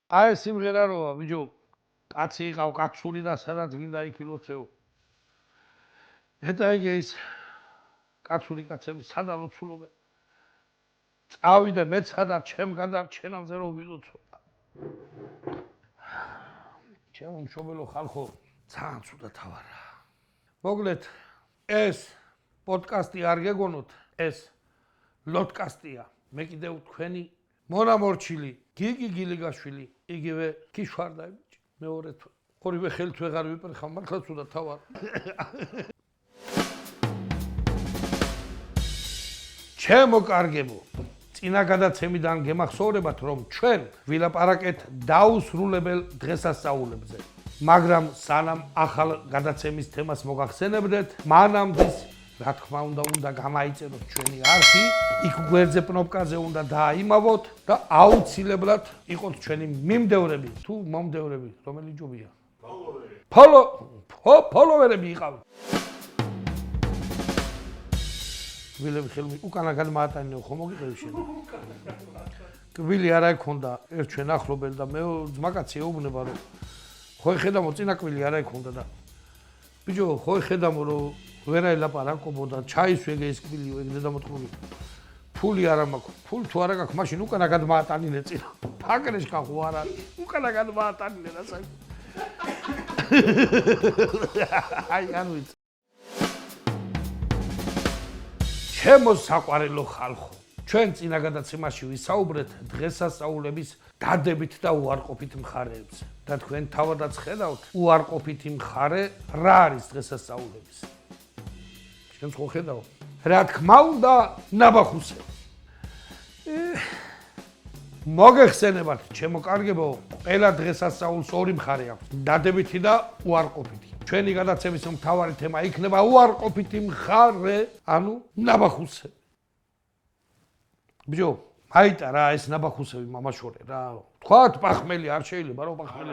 აი სიმღერა როა ბიჭო კაცი იყავ კაცური და სადაც გინდა იქ ილოცეო ეტა ის კაცური კაცები სადაც ლოცულობენ წავიდე მეც სადაც ჩემ გადარჩენაზე რომ ვილოცო ჩემო მშობელო ხალხო ძალიან ცუდა თავარა მოგლეთ ეს პოდკასტი არ გეგონოთ ეს ლოდკასტია მე კიდევ თქვენი მონამორჩილი გიგი გილიგაშვილი იგივე ქიშვარდა ბიჭი მეორე ორივე ხელთ ვეღარ ვიპერხავ მართლა ცუდა თავარ ჩემო კარგებო წინა გადაცემიდან გემახსოვრებათ რომ ჩვენ ვილაპარაკეთ დაუსრულებელ დღესასწაულებზე მაგრამ სანამ ახალ გადაცემის თემას მოგახსენებდეთ მანამდე რა თქმა უნდა გამაიწეროთ ჩვენი არხი იქ გვერდზე პნოპკაზე უნდა დააიმავოთ და აუცილებლად იყოთ ჩვენი მიმდევრები თუ მომდევრები რომელი ჯობია ფოლოვერები იყავით ვილები ხელმი უკანა გადმაატანინო ხო მოგიყევი შენ კვილი არა ექონდა ერთ ჩვენ ახლობელ და მე ძმაკაცი ეუბნება რომ ხო ხედამო წინა კვილი არა ექონდა და ბიჭო ხო ხედამო რომ ვერა ელაპარაკობოდა ჩაის ვეგე ეს კვილი ვეგე დამოტყული ფული არა მაქვს ფული თუ არა გაქვს მაშინ უკანა გადმაატანინე წინა ფაკრეშკა ხო არა უკანა გადმაატანინე რა საერთოდ აი ანუ იცი ჩემო საყვარელო ხალხო ჩვენ წინა გადაცემაში ვისაუბრეთ დღესასწაულების დადებით და უარყოფით მხარეებზე და თქვენ თავადაც ხედავთ უარყოფითი მხარე რა არის დღესასწაულების შენ ხო ხედავ რა თქმა უნდა ნაბახუსე მოგეხსენებათ ჩემო კარგებო ყველა დღესასწაულს ორი მხარე აქვს დადებითი და უარყოფითი ჩვენი გადაცემის მთავარი თემა იქნება უარყოფითი მხარე ანუ ნაბახუსე ბიჭო აიტა რა ეს ნაბახუსები მამაშორე რა თქვათ პახმელი არ შეიძლება რომ პახმელი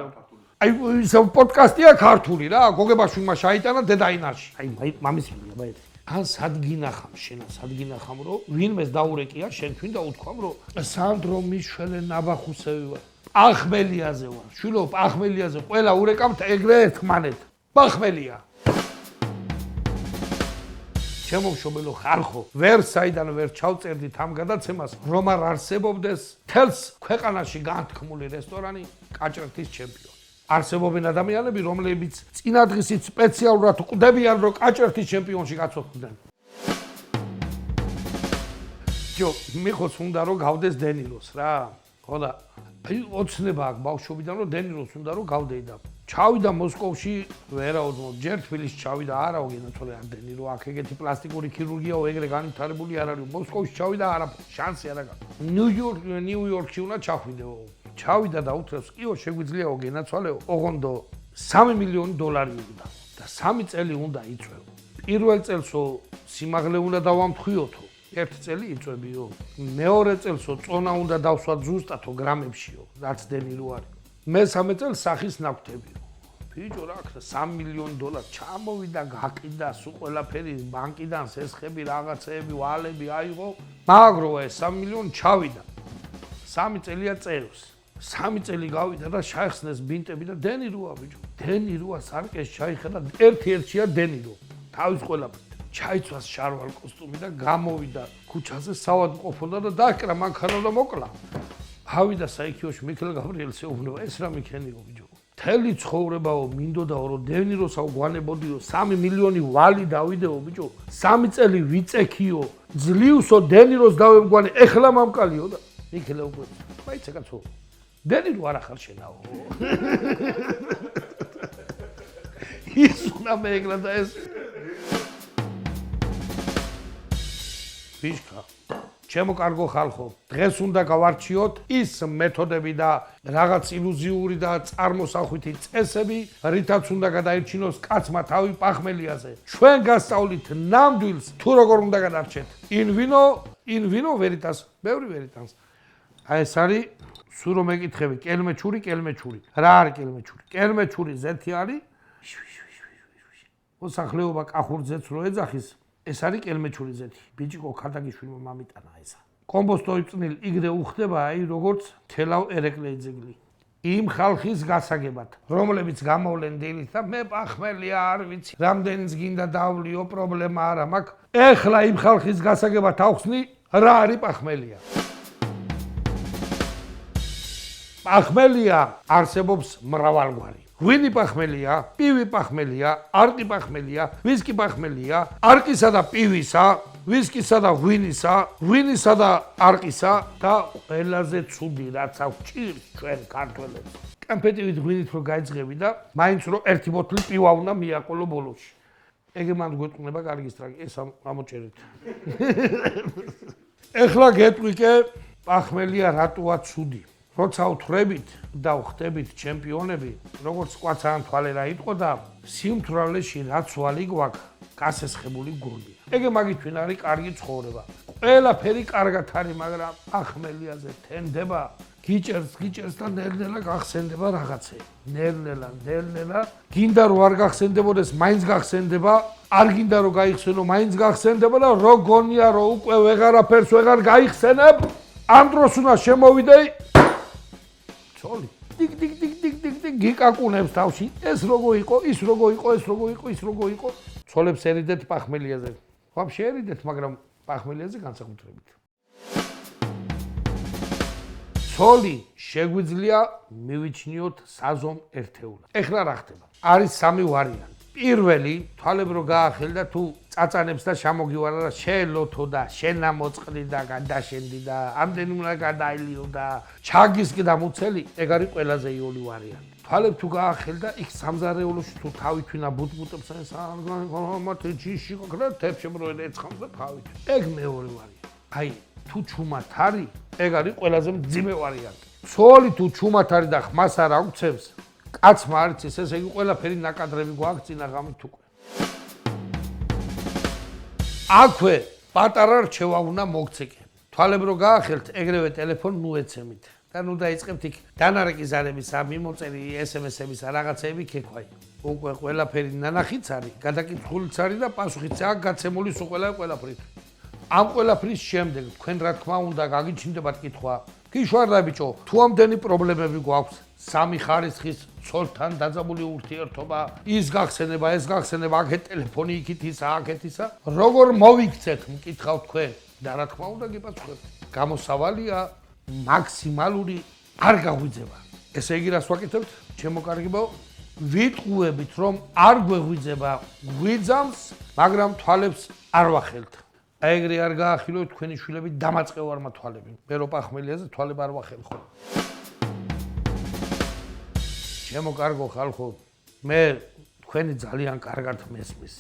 აი ეს პოდკასტია ქართული რა გოგებაშვილი მაშ აიტანა დედაინარში აი მამის მილია ბაი ან სადგინახამ შენა სადგინახამ რომ ვინმეს დაურეკია შენ თქვენ და უთქვამ რომ სანდრო მიშველე ნაბახუსები ვარ პახმელიაზე ვარ შვილო პახმელიაზე ყველა ურეკამთ ეგრე ერთმანეთ პახმელია ჩემო მშობელო ხალხო ვერ საიდან ვერ ჩავწერდით ამ გადაცემას რომ არ არსებობდეს თელს ქვეყანაში განთქმული რესტორანი კაჭრეთის ჩემპიონი არსებობენ ადამიანები რომლებიც წინადღისით სპეციალურად ყვდებიან რომ კაჭრეთის ჩემპიონში გაცოცხლდნენ ჯო მიხოს უნდა რომ გავდეს დენილოს რა ხო და ოცნება აქვს ბავშვობიდან რომ დენილოს უნდა რომ გავდეი და ჩავიდა მოსკოვში ვერაუდმო ჯერ თბილისში ჩავიდა არაო გენაცვალე არ დენილო აქ ეგეთი პლასტიკური ქირურგიაო ეგრე განვითარებული არ არის მოსკოვში ჩავიდა არა შანსი არ აქვს ნიუ-იორკში უნდა ჩახვიდეო ჩავიდა და უთხრობს კიო შეგვიძლიაო გენაცვალეო ოღონდ $3 მილიონი უნდა და 3 წელი უნდა იწვევ პირველ წელსო სიმაღლე უნდა დავამთხვიოთო ერთ წელი იწვევიო მეორე წელსო წონა უნდა დავსვათ ზუსტათო გრამებშიო რაც დენილო არის მესამე წელს სახის ნაკვთებიო ბიჭო რა ხდა $3 მილიონი ჩამოვიდა გაკიდა სულ ყველაფერი ბანკიდან სესხები რაღაცეები ვალები აიღო მაგროა ეს $3 მილიონი ჩავიდა 3 წელია წეროს 3 წელი გავიდა და შაიხსნეს ბინტები და დენილოა ბიჭო დენილოა სარკეს ჩაიხედა ერთ-ერთია დენილო თავის ყველაფერით ჩაიცვას შარვალ კოსტუმი და გამოვიდა ქუჩაზე საავადმყოფოდა და დააკრა მანქანა და მოკლა ავიდა საიქიოში მიქელ გაბრიელს ეუბნება ეს რა მიქენიო ბიჭო მთელი ცხოვრებაო მინდოდაო რომ დენილოსაო გვანებოდიო 3 მილიონი ვალი დავიდეო ბიჭო 3 წელი ვიწექიო ძლივსო დენილოს დავემგვანე ეხლა მამკალიო და მიქელ უკვე მაიცა კაცო დენილო არ ახალ შენაო ის უნდა მეეგლა და ეს ბიჭკა ჩემო კარგო ხალხო დღეს უნდა გავარჩიოთ ის მეთოდები და რაღაც ილუზიური და წარმოსახვითი წესები რითაც უნდა გადაირჩინოს კაცმა თავი პახმელიაზე ჩვენ გასწავლით ნამდვილს თუ როგორ უნდა გადარჩეთ in vino veritas ბევრი veritas აი ეს არის სულ რომ ეკითხები კელმეჩური რა არის კელმეჩური ზეთი არის მოსახლეობა კახურძეც რო ეძახის ეს არის კელმეჩური ზეთი ბიჭიკო ქადაგიშვილმა მამიტანა ესა კომბოსტოი წნილ იგრე უხდება აი როგორც თელავ ერეკლე ძეგლი იმ ხალხის გასაგებად, რომლებიც გამოვლენ დილით და მე პახმელია არ ვიცი, რამდენიც გინდა დავლიო, პრობლემა არა მაქვს. ეხლა იმ ხალხის გასაგებად ავხსნი, რა არის პახმელია. პახმელია არსებობს მრავალგვარი. ღვინი პახმელია, პივი პახმელია, არყი პახმელია, ვისკი პახმელია, არყისა და პივისა, ვისკისა და ღვინისა, ღვინისა და არყისა და ყველაზე ცუდი რაც აქვს ჭირს ჩვენ ქართველებს. კამფეტივით ღვინით რო გაიძღები და მაინც რო ერთი ბოთლი პივა უნდა მიაყოლო ბოლოში. ეგ მან გვეტყნება კარგი სტრაგი, ეს ამოჭერით. ეხლა გეტყვიკე პახმელია რატოა ცუდი. როცა უთხრებით და ვხდებით ჩემპიონები, როგორც კვაცან თვალე რა იყო და სიმთვრალეში რაც ვალი გვაქვს, გასესხებული გონია. ეგ მაგითვინ არის კარგი ცხოვრება. ყველაფერი კარგად არის, მაგრამ პახმელიაზე თენდება, გიჭერს და ნელ-ნელა გახსენდება რაღაცე. ნელ-ნელა, გინდა რომ არ გახსენდებოდეს, მაინც გახსენდება, არ გინდა რომ გაიხსენო, მაინც გახსენდება და რო გონია რომ უკვე ვეღარაფერს ვეღარ გაიხსენებ, ამ დროს უნდა შემოვიდე ტიკ გიკაკუნებს თავში, ეს როგორ იყო, ის როგორ იყო, ეს როგორ იყო, ის როგორ იყო. ცოლებს ერიდეთ პახმელიაზე. ვაფშე ერიდეთ, მაგრამ პახმელიაზე განსაკუთრებით. ცოლი შეგვიძლია მივიჩნიოთ საზომ ერთეულად. ეხლა რა ხდება? არის სამი ვარიანტი. პირველი, თვალებ რო გაახელ და თუ წაწანებს და შემოგივარა და შეელოთო და შენამოწყდი და გადაშენდი და ამდენი უნდა გადაილიო და ჩაგისკი და მუცელი, ეგ არის ყველაზე იოლი ვარიანტი. თვალებ თუ გაახელ და იქ სამზარეულოში თუ თავითვინა ბუტბუტებს მათი ჯიში გქრა თებშემროენ ეცხამს და თავით. ეგ მეორე ვარიანტი. აი, თუ ჩუმად არის, ეგ არის ყველაზე მძიმე ვარიანტი. ცოლი თუ ჩუმად არის და ხმას არ აღწევს, კაცმა არ იცის ეს იგი ყველაფერი ნაკადრები გვაქვს წინა ღამით უკვე. აქვე პატარა რჩევა უნდა მოგცეკე. თვალებ რო გაახელთ, ეგრევე ტელეფონ ნუეცემით. და ნუ დაიწყებთ იქ დანარეკი ზარების მიმოწერი SMS-ების რაღაცეები ქექვაი. უკვე ყველაფერი ნანახიც არის, გადაკითხულიც არის და პასუხიც აქვს გაცემული სულ ყველაფრით. ამ ყველაფრის შემდეგ თქვენ რა თქმა უნდა გაგიჩნდებათ კითხვა. გიშვარდა ბიჭო, თუ ამდენი პრობლემები გვაქვს, სამი ხარისხის ცოლთან დაძაბული ურთიერთობა, ის გახსენება, ეს გახსენება, აქეთ ტელეფონი, იქით ისა, აქეთ ისა, როგორ მოვიქცეთ, მკითხავთ თქვენ და რა თქმა უნდა გიპასუხებთ. გამოსავალია მაქსიმალური არ გაღვიძება. ესე იგი რას ვაკეთებთ? ჩემო კარგებო, ვიტყუებით რომ არ გვეღვიძება, გვიძამს, მაგრამ თვალებს არ ვახელთ. ეგრე არ გაახილოთ თქვენი შვილები დამაწყევარმა თვალები. მე რო პახმელიაზე თვალებ არ ვახელ ხო. ჩემო კარგო ხალხო, მე თქვენი ძალიან კარგად მესმის.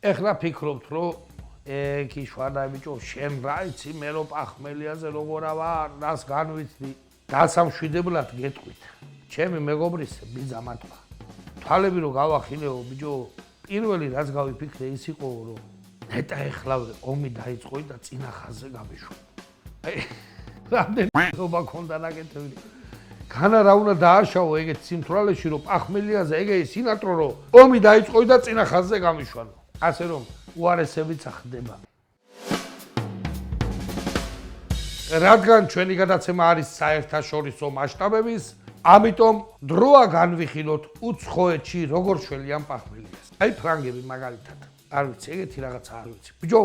ეხლა ფიქრობთ რომ ქიშვარდა ბიჭო, შენ რა იცი, მე რო პახმელიაზე როგორ ვარ, რას განვიცდი? დასამშვიდებლად გეტყვით. ჩემი მეგობრის ბიძამათვა. თვალები რო გავახილეო ბიჭო, პირველი რაც გავიფიქრე ის იყო რომ ნეტა ეხლავე ომი დაიწყო და წინა ხაზზე გამიშვა. აი, რამდენი ხობა ქონდა ნაკეთები. განა რა უნდა დააშავო ეგეთ სიმთვრალეში რომ პახმელიაზე ეგეი სინატრო რომ ომი დაიწყო და წინა ხაზზე გამიშვანო. ასე რომ უარესებიც ხდება. რადგან ჩვენი გადაცემა არის საერთაშორისო მასშტაბების, ამიტომ დროა განვიხილოთ უცხოეთში როგორ შველიან პახმელიას. აი ფრანგები მაგალითად. არ ვიცი, ეგეთი რაღაცა არ ვიცი. ბიჭო,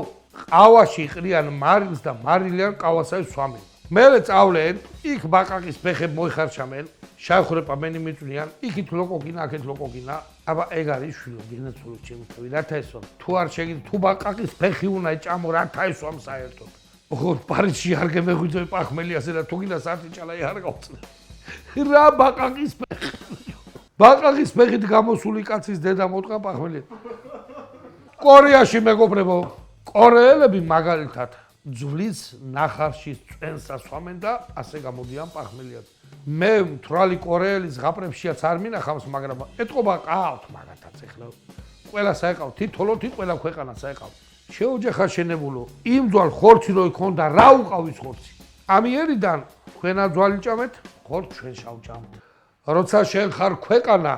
ყავაში ყრიან მარილს და მარილიან ყავასავე სვამენ. მერე წავლენ, იქ ბაყაყის ფეხები მოიხარშამენ, შახრეპა მენი მიწვნიან, იქით ლოკოკინა, აქეთ ლოკოკინა. აბა ეგ არის შვილო, გენაცვლო ჩემი თავი, რათა ესვამ. თუ არ შეგიძლია, თუ ბაყაყის ფეხი უნდა ეჭამო, რათა ესვამ საერთოდ. ოღო, პარიზში არ გემეღვიძები პახმელიაზე და თუ გინდა სარტიჭალაი არ გავწნე. რა ბაყაყის ფეხი? ბაყაყის ფეხით გამოსული კაცის დედა მოტყა პახმელია. კორეაში მეგობრებო, კორეელები მაგალითად ძვლის ნახარში წვენს ასვამენ და ასე გამოდიან პახმელიაზე. მე მთვრალი კორეელის ზღაპრებშიაც არ მინახავს, მაგრამ ეთყობა ყავთ მაგათაც ეხლა. ყველა საეყავთ, თითოლოთი ყველა ქვეყანა საეყავთ. შეუჯახა შენებულო, იმ ძვალ ხორცი რო იქონდა, რა უყავის ხორცი? ამიერიდან თქვენა ძვალი ჭამეთ, ხორცს ჩვენ შავჭამთ. როცა შენ ხარ ქვეყანა,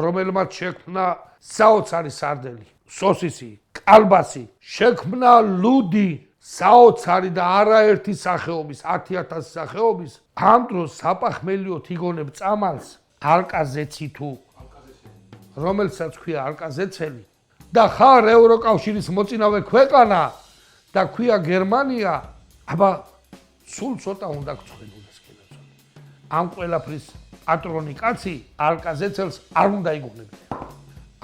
რომელმაც შექმნა საოცარი სარდელი, სოსისი, კალბასი, შექმნა ლუდი, საოცარი და არაერთი სახეობის 10,000 სახეობის ამ დროს საპახმელიოთ იგონებ წამალს ალკაზეცი თუ რომელსაც ქვია ალკაზეცელი და ხარ ევროკავშირის მოწინავე ქვეყანა და ქვია გერმანია, აბა სულ ცოტა უნდა გწყვეტდეს კიდევ. ამ ყველაფრის პატრონი კაცი ალკაზეცელს არ უნდა იგონებინა.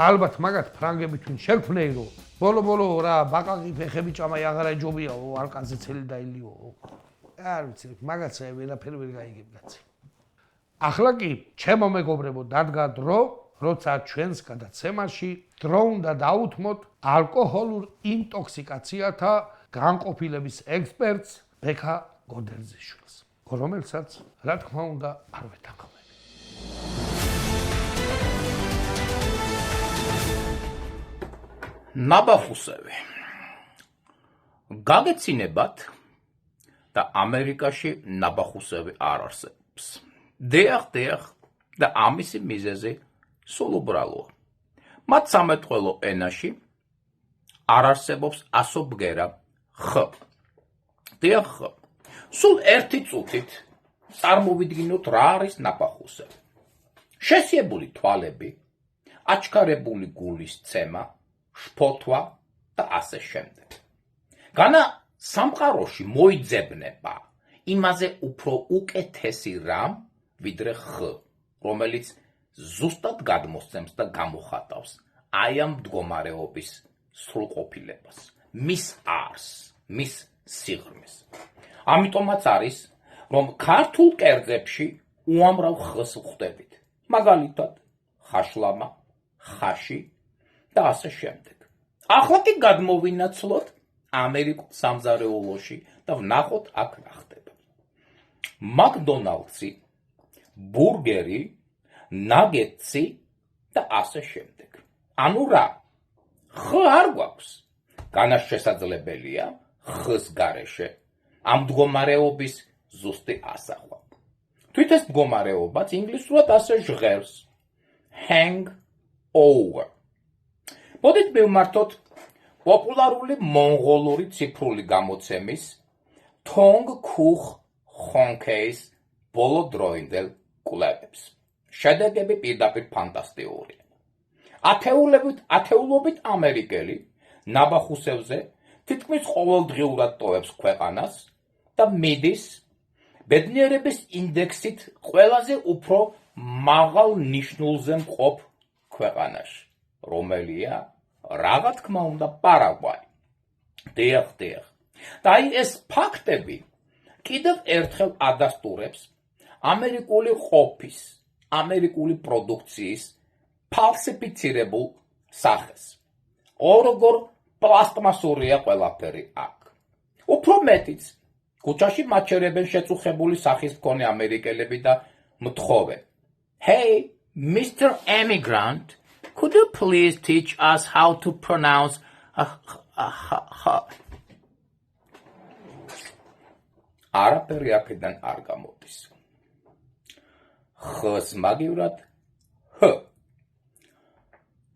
ალბათ მაგათ ფრანგები თვინ შექმნეი რომ ბოლო რა ბაყაყი ფეხები ჭამაი აღარ ეჯობიაო ალკაზეცელი დაილიო. არ ვიცი, მაგაცა ვერაფერი ვერ გაიგებ კაცი. ახლა კი ჩემო მეგობრებო დადგა დრო როცა ჩვენს გადაცემაში დრო უნდა დაუთმოთ ალკოჰოლურ ინტოქსიკაციათა განყოფილების ექსპერტს ბექა გოდერძიშვილს, რომელსაც რა თქმა უნდა არ ვეთანხმები. ნაბახუსები გაგეცინებათ და ამერიკაში ნაბახუსები არ არსებობს. დიახ და ამისი მიზეზი სულ უბრალოა. მათ სამეთყველო ენაში არ არსებობს ასობგერა ხ. დიახ, სულ ერთი წუთით წარმოვიდგინოთ რა არის ნაბახუსები. შესიებული თვალები, აჩქარებული გულის ცემა, შფოთვა და ასე შემდეგ. განა სამყაროში მოიძებნება იმაზე უფრო უკეთესი რამ ვიდრე ხ, რომელიც ზუსტად გადმოსცემს და გამოხატავს აი ამ მდგომარეობის სრულყოფილებას, მის არსს, მის სიღრმეს. ამიტომაც არის, რომ ქართულ კერძებში უამრავ ხს ვხვდებით. მაგალითად, ხაშლამა, ხაში და ასე შემდეგ. ახლა კი გადმოვინაცვლოთ ამერიკულ სამზარეულოში და ვნახოთ აქ რა ხდება. მაკდონალდსი, ბურგერი, ნაგეტსი და ასე შემდეგ. ანუ რა? ხ არ გვაქვს. განა შესაძლებელია ხს გარეშე ამ მდგომარეობის ზუსტი ასახვა. თვით ეს მდგომარეობაც ინგლისურად ასე ჟღერს. hang over. მოდით მივმართოთ პოპულარული მონღოლური ციფრული გამოცემის თონგ ქუხ ხონქეის ბოლო დროინდელ კვლევებს. შედეგები პირდაპირ ფანტასტიკურია. ათეულობით ამერიკელი ნაბახუსებზე თითქმის ყოველდღიურად ტოვებს ქვეყანას და მიდის ბედნიერების ინდექსით ყველაზე უფრო მაღალ ნიშნულზე მყოფ ქვეყანაში, რომელია რა თქმა უნდა პარაგვაი. დიახ. და აი ეს ფაქტები კიდევ ერთხელ ადასტურებს ამერიკული ყოფის, ამერიკული პროდუქციის ფალსიფიცირებულ სახეს. ორგორ პლასტმასურია ყველაფერი აქ. უფრო მეტიც, ქუჩაში მაჩერებენ შეწუხებული სახის მქონე ამერიკელები და მთხოვენ. Hey, Mr. Immigrant, could you please teach us how to pronounce არაფერი აქედან არ გამოდის. ხს მაგივრად ჰ.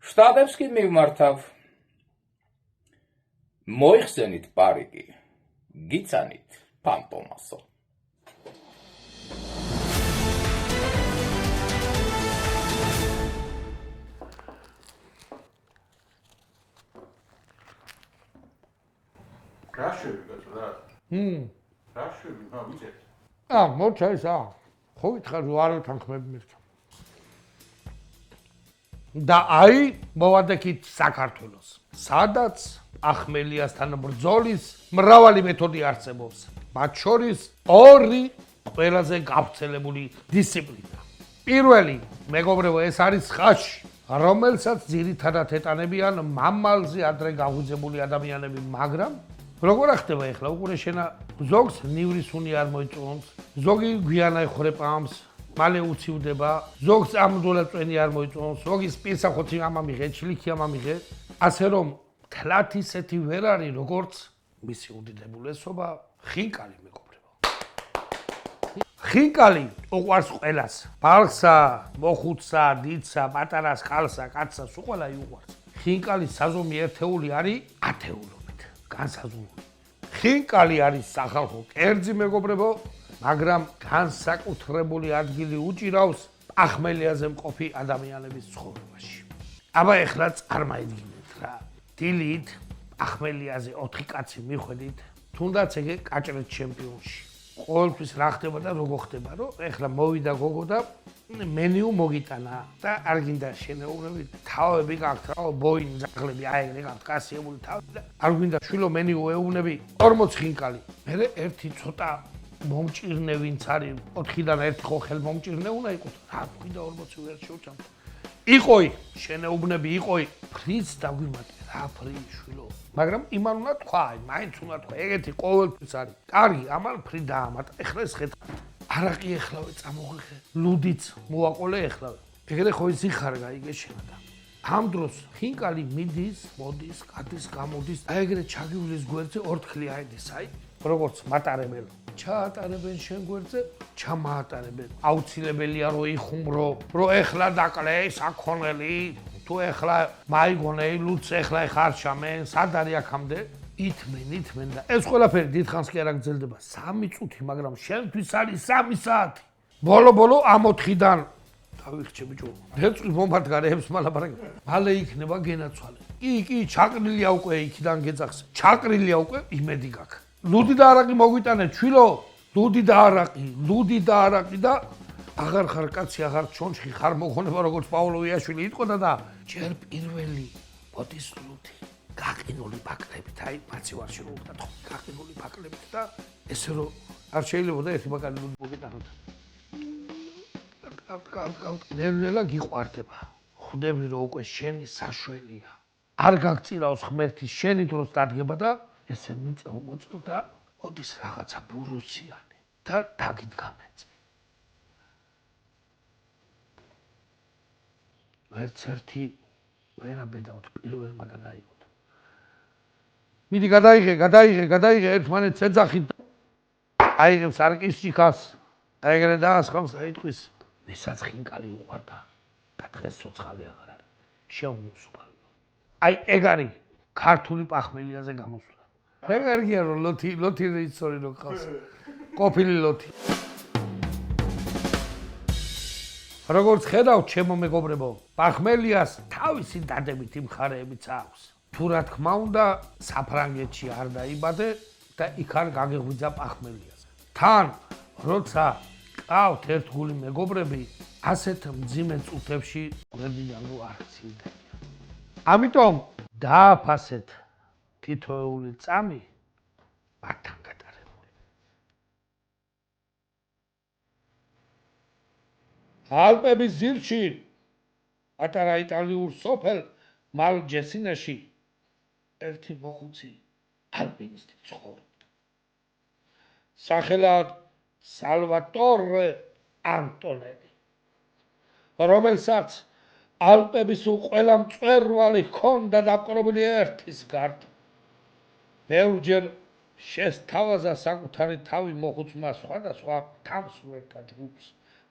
შტატებს კი მივმართავ. მოიხსენით პარიკი, გიცანით ფანტომასო. რაშევი გაწოდა? რაშევი, ვიცით. მოჩა ეს ხო ვითხარ რომ არ ვთანხმები მერტო. და აი მოვადექით საქართველოს, სადაც ახმელიასთან ბრძოლის მრავალი მეთოდი არსებობს. მათ შორის ორი ყველაზე გავრცელებული დისციპლინა. პირველი, მეგობრებო, ეს არის ხაში, რომელსაც ძირითადად ეტანებიან მამალზე ადრე გაღვიძებული ადამიანები, მაგრამ როგორ ახდება ეხლა უყურე შენა ზოგს ნივრის უნი არ მოიწონს, ზოგი გვიან აიხვრეპამს, მალე უცივდება, ზოგს ამდვილად წვენი არ მოიწონს, ზოგის პირსახოცი ამამიღე, ჩლიქი ამამიღე, ასე რომ თლათ ისეთი ვერ არის, როგორც მისი უდიდებულესობა ხინკალი მეგობრებო. ხინკალი უყვარს ყველას, ბალხსა, მოხუცსა, დიდსა, პატარას, ხალსა, კაცსა, სულ ყველა უყვარს. ხინკალის საზომი ერთეული არის ათეულობით, განსაზღვრული. ხინკალი არის სახალხო კერძი მეგობრებო, მაგრამ განსაკუთრებული ადგილი უჭირავს პახმელიაზე მყოფი ადამიანების ცხოვრებაში. აბა ეხლა წარმოიდგინეთ რა. დილით პახმელიაზე 4 კაცი მიხვედით, თუნდაც ეგ კაჭრეთ ჩემპიონში. ყოველთვის რა ხდება და როგორ ხდება, რომ ეხლა მოვიდა გოგო და მენიუ მოგიტანა და არ გინდა შენეურებით, თავები გაქვთ რა, ბოინი, ძაღლები, აი ეგრე გაქვთ, კასიებული თავი და არ გინდა შვილო მენიუ ეუბნები 40 ხინკალი. მე ერთი ცოტა მომჭირნე ვინც არის 4-დან ერთი ხო ხელ მომჭირნე უნდა იყოს, რა გინდა 40 ვერ შევჭამ. იყოი, შენეუბნები იყოი, ფრიც დაგვიმატე, რა ფრი შვილო. მაგრამ იმან უნდა თქვა, მაინც უნდა თქვა, ეგეთი ყოველთვის არის. კარგი, ამან ფრი დაამატა, ეხლა ეს ხედავ. არაყი ეხლავე წამოღიხე, ლუდიც მოაყოლე ეხლავე. ეგრე ხო ისი ხარ გაიგე შენა. ამ დროს ხინკალი მიდის, მოდის, გადის, გამოდის, აი ეგრე ჩაგივლის გვერდზე ორთქლი აიდეს, აი, როგორც მატარებელ. ჩაატარებენ შენ გვერდზე, ჩამაატარებენ. აუცილებელია რომ იხუმრო, რომ ეხლა დაკლე საქონელი, თუ ეხლა მაიგონე, ლუც ეხლა ხარ შამენ, სად არის აქამდე? ითმენ და ეს ყველაფერი დიდხანს კი არ აგრძელდება 3 წუთი, მაგრამ შენთვის არის 3 საათი. ბოლო ამ 4-დან დავიხჩე ბიჭო. დეწყვი ბომბად გარეებს მალაპარაკე. მალე იქნება გენაცვალე. კი, ჩაყრილია უკვე იქიდან გეძახს. ჩაყრილია უკვე იმედი გაქვს. ლუდი და არაყი მოგვიტანეთ, ჩვილო. ლუდი და არაყი და აღარ ხარ კაცი, აღარ ჩონჩხი ხარ მოგონება როგორც პავლოვიაშვილი იტყოდა და ჯერ პირველი მოდის ლუდი. გაყინული ბაკლებით, აი, მაცივარში რო ვხდათ, გაყინული ბაკლებით და ესე რომ არ შეიძლება და ერთი ბაკალი ლუდი მოგიტანოთ. ნელ-ნელა გიყვარდება. ხვდები რომ უკვე შენი საშვენია. არ გაგწირავს ღმერთის შენი დროს დადგება და ესე მოწევ და მოდის რაღაცა ბურუსიანი და დაგიდგამეწ. ერთ-ერთი ვერაბედავთ პირველმა გადაიღო. მიდი გადაიღე ერთმანეთს ეძახით. აიღებს არკისჩიკას. აიგრე დაასხამს აიტყვის. ვისაც ხინკალი უყვარდა და დღეს ცოცხალი აღარ არის. შეუმუსუხა. აი ეგ არის ქართული პახმელიაზე გამოსვლა. ეგ რომ ლოთი რეჟისორი რო ყავს. ყოფილი ლოთი. როგორც ხედავთ ჩემო მეგობრებო, პახმელიას თავისი დადებითი მხარეებიც აქვს. თუ რა თქმა უნდა, საფრანგეთში არ დაიბადე და იქ არ გაგეღვიძა პახმელიას. თან, როცა ყავთ ერთგული მეგობრები, ასეთ მძიმე წუთებში გვერდიდან რო არ ცილდებიან. ამიტომ დააფასეთ თითოეული წამი მათთან გატარებული. ალპების ძირში, პატარა იტალიურ სოფელ მალჯესინაში ერთი მოხუცი ალპინისტი ცხოვრობდა. სახელად სალვატორე ანტონელი, რომელსაც ალპების ყველა მწვერვალი ჰქონდა დაპყრობილი ერთის გარდა. ბევრჯერ შესთავაზა საკუთარი თავი მოხუცმა სხვადასხვა თამსვლელთა ჯგუფს,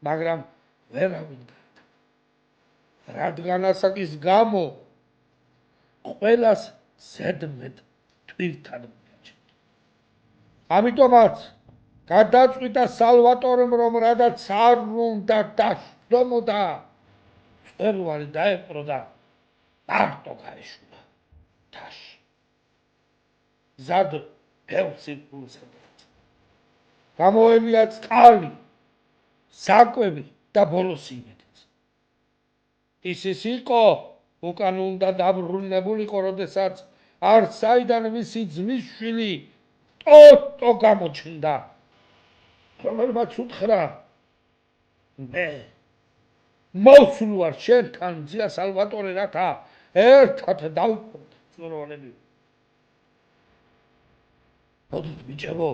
მაგრამ ვერავინ გარდა. რადგან ასაკის გამო ყველას ზედმეტ ტვირთან მიაჩნდა. ამიტომაც გადაწყვიტა სალვატორემ, რომ რადაც არ უნდა დაშლომოდა, მწვერვალი დაეპყრო და მარტო გაეშულა თაში. ზად ბევრ სირკულს ხედავთ. გამოევია წყალი, საკვები და ბოლოს იმედიც. ის იყო უკან უნდა დაბრუნებულიყო, როდესაც არც საიდან მისი ძმის შვილი ტოტო გამოჩნდა, რომელმაც უთხრა, მე მოვსულ ვარ შენთან, ძია სალვატორე, რათა ერთად დავიყვოთ მწვერვალები. მოდით ბიჭებო,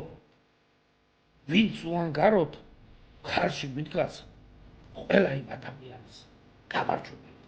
ვინც უანგაროთ, ხარში მიდგას ყველა იმ ადამიანს გამარჯვებული.